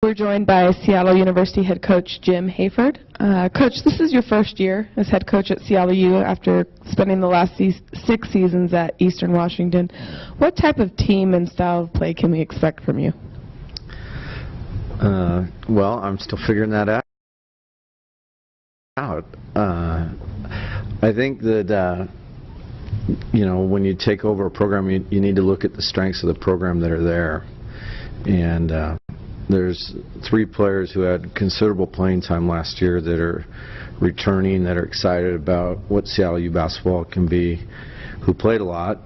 We're joined by Seattle University head coach Jim Hayford. Coach, this is your first year as head coach at Seattle U after spending the last 6 seasons at Eastern Washington. What type of team and style of play can we expect from you? Well, I'm still figuring that out. I think that when you take over a program, you need to look at the strengths of the program that are there. And there's 3 players who had considerable playing time last year that are returning, that are excited about what Seattle U basketball can be, who played a lot.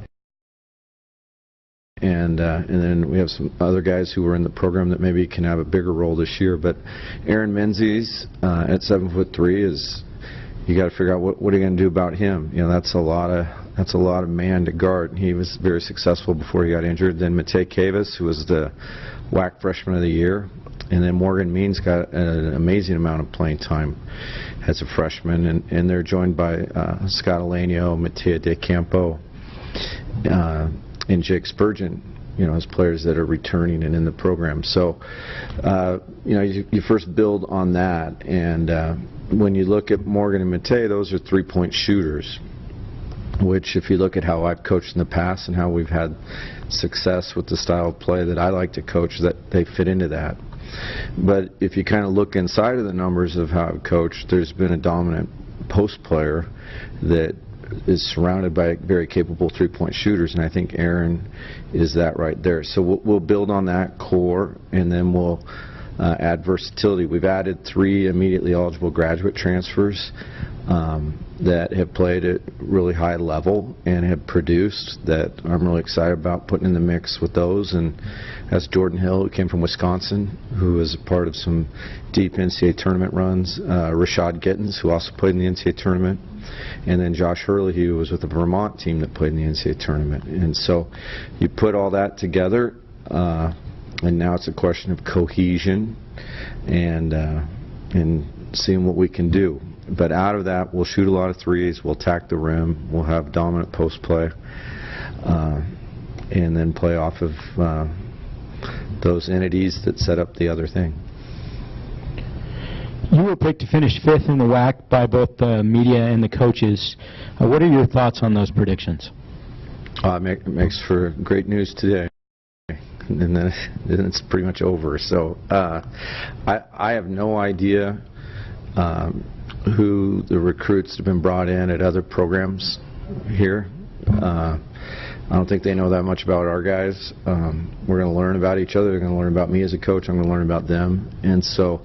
And then we have some other guys who were in the program that maybe can have a bigger role this year. But Aaron Menzies at 7'3" is, you got to figure out what are you going to do about him. That's a lot of man to guard. He was very successful before he got injured. Then Matej Kavis, who was the WAC Freshman of the Year, and then Morgan Means got an amazing amount of playing time as a freshman, and they're joined by Scott Alenio, Mattia De Campo, and Jake Spurgeon, as players that are returning and in the program. So, you first build on that, and when you look at Morgan and Matei, those are 3-point shooters, which if you look at how I've coached in the past and how we've had success with the style of play that I like to coach, that they fit into that. But if you kind of look inside of the numbers of how I've coached, there's been a dominant post player that is surrounded by very capable 3-point shooters, and I think Aaron is that right there. So we'll build on that core, and then we'll add versatility. We've added 3 immediately eligible graduate transfers that have played at really high level and have produced, that I'm really excited about putting in the mix with those. And that's Jordan Hill, who came from Wisconsin, who was a part of some deep NCAA tournament runs, Rashad Gittins, who also played in the NCAA tournament, and then Josh Hurley, who was with the Vermont team that played in the NCAA tournament. And so you put all that together, and now it's a question of cohesion and seeing what we can do. But out of that, we'll shoot a lot of threes, we'll attack the rim, we'll have dominant post play, and then play off of those entities that set up the other thing. You were picked to finish 5th in the WAC by both the media and the coaches. What are your thoughts on those predictions? It makes for great news today. And then it's pretty much over. So I have no idea who the recruits have been brought in at other programs here. I don't think they know that much about our guys. We're going to learn about each other. They're going to learn about me as a coach. I'm going to learn about them. And so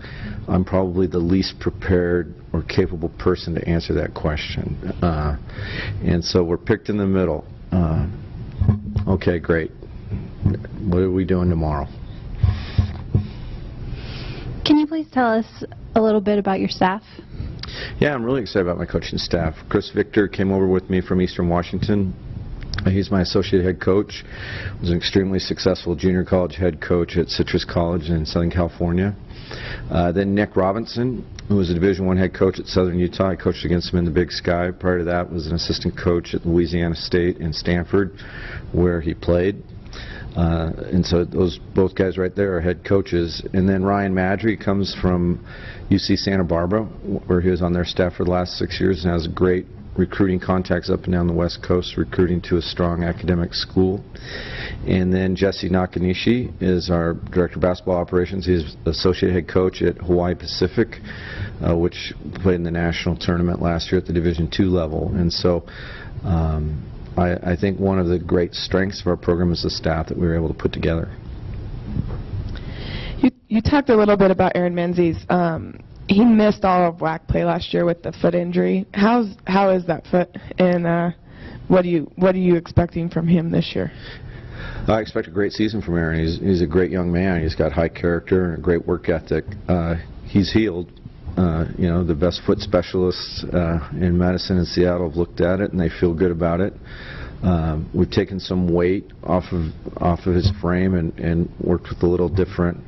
I'm probably the least prepared or capable person to answer that question. And so we're picked in the middle. Okay, great. What are we doing tomorrow? Can you please tell us a little bit about your staff? Yeah, I'm really excited about my coaching staff. Chris Victor came over with me from Eastern Washington. He's my associate head coach. Was an extremely successful junior college head coach at Citrus College in Southern California. Then Nick Robinson, who was a Division I head coach at Southern Utah. I coached against him in the Big Sky. Prior to that, was an assistant coach at Louisiana State and Stanford, where he played. And so those both guys right there are head coaches. And then Ryan Madry comes from UC Santa Barbara, where he was on their staff for the last 6 years and has great recruiting contacts up and down the West Coast, recruiting to a strong academic school. And then Jesse Nakanishi is our Director of Basketball Operations. He's Associate Head Coach at Hawaii Pacific, which played in the national tournament last year at the Division II level. And so I think one of the great strengths of our program is the staff that we were able to put together. You talked a little bit about Aaron Menzies. He missed all of WAC play last year with the foot injury. How is that foot, and what are you expecting from him this year? I expect a great season from Aaron. He's a great young man. He's got high character and a great work ethic. He's healed. The best foot specialists in medicine in Seattle have looked at it, and they feel good about it. We've taken some weight off of his frame and worked with a little different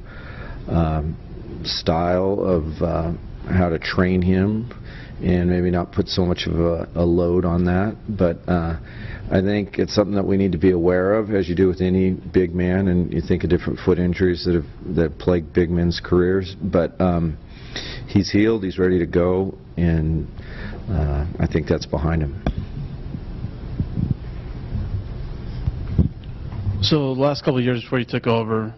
style of how to train him and maybe not put so much of a load on that. But I think it's something that we need to be aware of, as you do with any big man, and you think of different foot injuries that plague big men's careers. But he's healed, he's ready to go, and I think that's behind him. So the last couple of years before you took over,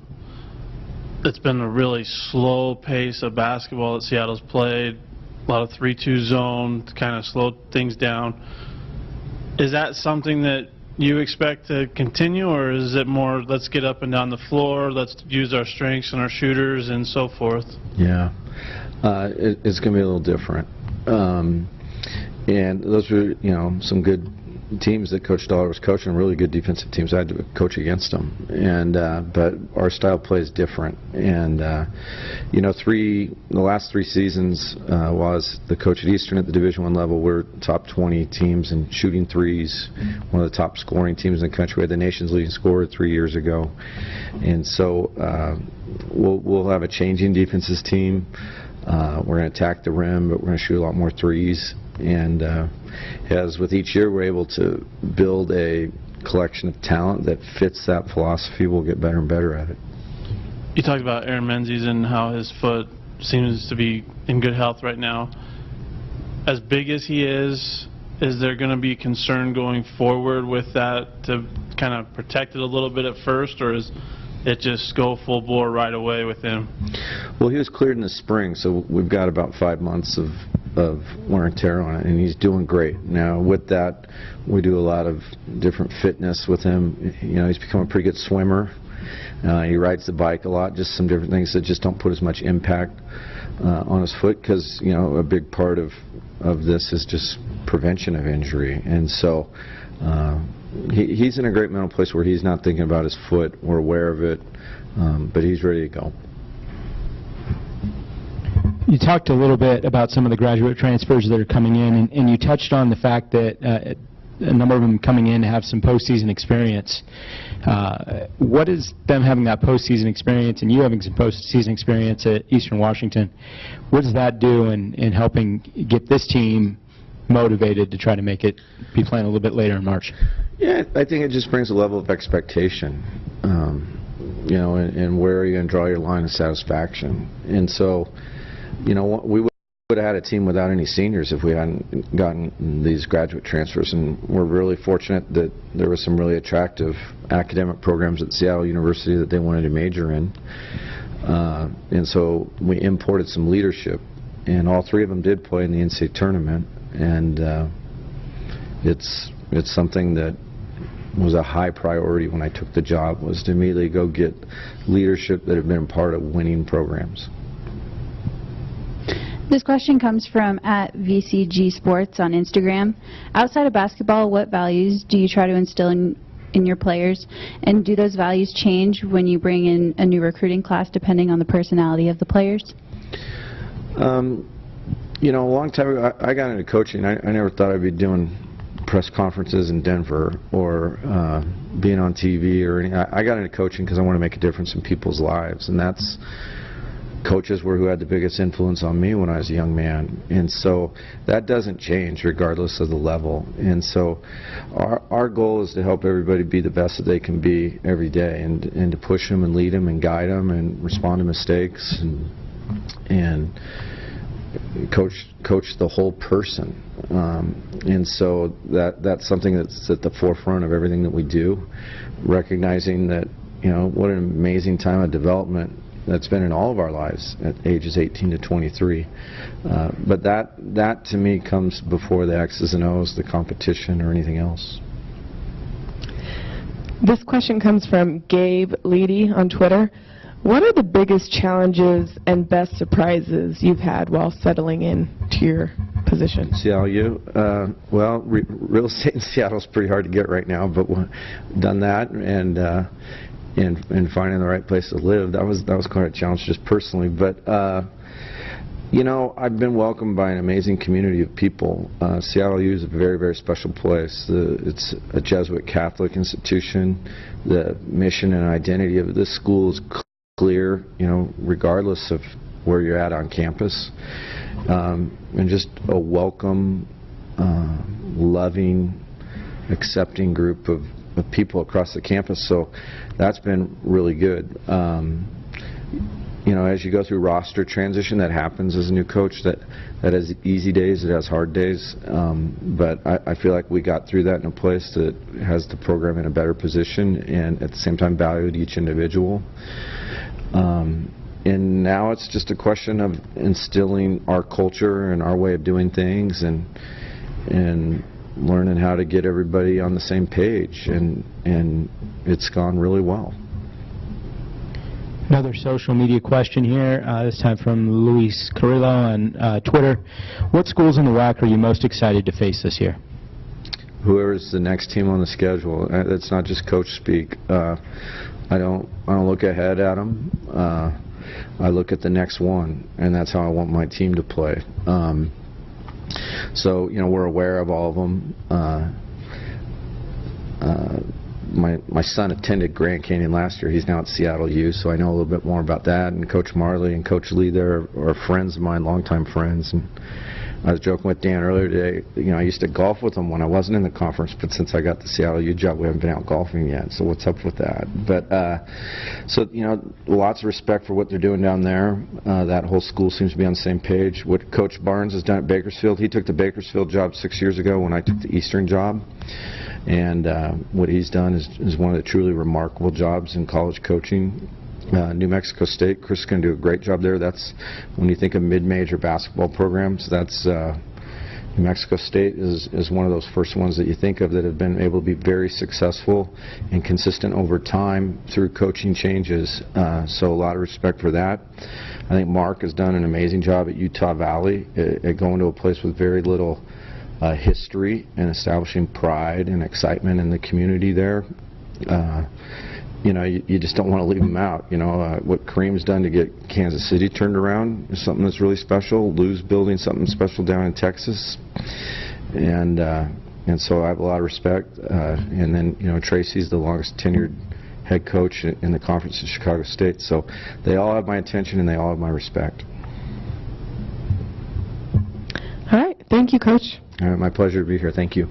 it's been a really slow pace of basketball that Seattle's played. A lot of 3-2 zone to kind of slow things down. Is that something that you expect to continue, or is it more let's get up and down the floor, let's use our strengths and our shooters and so forth? Yeah, it's going to be a little different. And those were, some good teams that Coach Dollar was coaching, really good defensive teams. I had to coach against them, and but our style play is different. And the last 3 seasons was the coach at Eastern at the Division I level. We're top 20 teams in shooting threes, one of the top scoring teams in the country. We had the nation's leading scorer 3 years ago, and so we'll have a changing defenses team. We're going to attack the rim, but we're going to shoot a lot more threes. And as with each year, we're able to build a collection of talent that fits that philosophy. We'll get better and better at it. You talked about Aaron Menzies and how his foot seems to be in good health right now. As big as he is there going to be concern going forward with that to kind of protect it a little bit at first, or is it just go full bore right away with him? Well, he was cleared in the spring, so we've got about 5 months of wear and tear on it, and he's doing great. Now, with that, we do a lot of different fitness with him. He's become a pretty good swimmer. He rides the bike a lot, just some different things that just don't put as much impact on his foot, because, a big part of this is just prevention of injury. And so he's in a great mental place where he's not thinking about his foot. We're aware of it, but he's ready to go. You talked a little bit about some of the graduate transfers that are coming in, and you touched on the fact that a number of them coming in have some postseason experience. What is them having that postseason experience and you having some postseason experience at Eastern Washington, what does that do in helping get this team motivated to try to make it be playing a little bit later in March? Yeah, I think it just brings a level of expectation, and where you're going to draw your line of satisfaction. And so, we would have had a team without any seniors if we hadn't gotten these graduate transfers, and we're really fortunate that there were some really attractive academic programs at Seattle University that they wanted to major in. And so we imported some leadership, and all 3 of them did play in the NCAA tournament, and it's something that was a high priority when I took the job, was to immediately go get leadership that have been part of winning programs. This question comes from @VCG Sports on Instagram. Outside of basketball, what values do you try to instill in your players? And do those values change when you bring in a new recruiting class depending on the personality of the players? A long time ago, I got into coaching. I never thought I'd be doing press conferences in Denver or being on TV or anything. I got into coaching because I want to make a difference in people's lives, and that's coaches who had the biggest influence on me when I was a young man. And so that doesn't change regardless of the level. And so our goal is to help everybody be the best that they can be every day, and to push them and lead them and guide them and respond to mistakes and coach the whole person. And so that's something that's at the forefront of everything that we do, recognizing that, what an amazing time of development that's been in all of our lives at ages 18 to 23. But that to me comes before the X's and O's, the competition, or anything else. This question comes from Gabe Leedy on Twitter. What are the biggest challenges and best surprises you've had while settling in to your position? CLU? Well, real estate in Seattle is pretty hard to get right now, but we've done that, and finding the right place to live, that was quite a challenge just personally. But I've been welcomed by an amazing community of people. Seattle U is a very, very special place. It's a Jesuit Catholic institution. The mission and identity of this school is clear, regardless of where you're at on campus, and just a welcome, loving, accepting group of people across the campus. So that's been really good. You know, as you go through roster transition, that happens as a new coach. That has easy days, it has hard days. But I feel like we got through that in a place that has the program in a better position, and at the same time valued each individual. And now it's just a question of instilling our culture and our way of doing things, and learning how to get everybody on the same page. And it's gone really well. Another social media question here, this time from Luis Carrillo on Twitter. What schools in the WAC are you most excited to face this year? Whoever's the next team on the schedule. That's not just coach speak. I don't look ahead at them. I look at the next one, and that's how I want my team to play. So, you know, we're aware of all of them. My son attended Grand Canyon last year. He's now at Seattle U, so I know a little bit more about that. And Coach Marley and Coach Lee there are friends of mine, longtime friends. And I was joking with Dan earlier today. You know, I used to golf with them when I wasn't in the conference, but since I got the Seattle U job, we haven't been out golfing yet. So what's up with that? But so, you know, lots of respect for what they're doing down there. That whole school seems to be on the same page. What Coach Barnes has done at Bakersfield, he took the Bakersfield job 6 years ago when I took the Eastern job. And what he's done is one of the truly remarkable jobs in college coaching. New Mexico State, Chris is going to do a great job there. That's when you think of mid-major basketball programs, that's New Mexico State is one of those first ones that you think of that have been able to be very successful and consistent over time through coaching changes. So a lot of respect for that. I think Mark has done an amazing job at Utah Valley at going to a place with very little history and establishing pride and excitement in the community there. You know, you just don't want to leave them out. You know, what Kareem's done to get Kansas City turned around is something that's really special. Lou's building something special down in Texas. And so I have a lot of respect. And then, you know, Tracy's the longest tenured head coach in the conference at Chicago State. So they all have my attention and they all have my respect. All right. Thank you, Coach. My pleasure to be here. Thank you.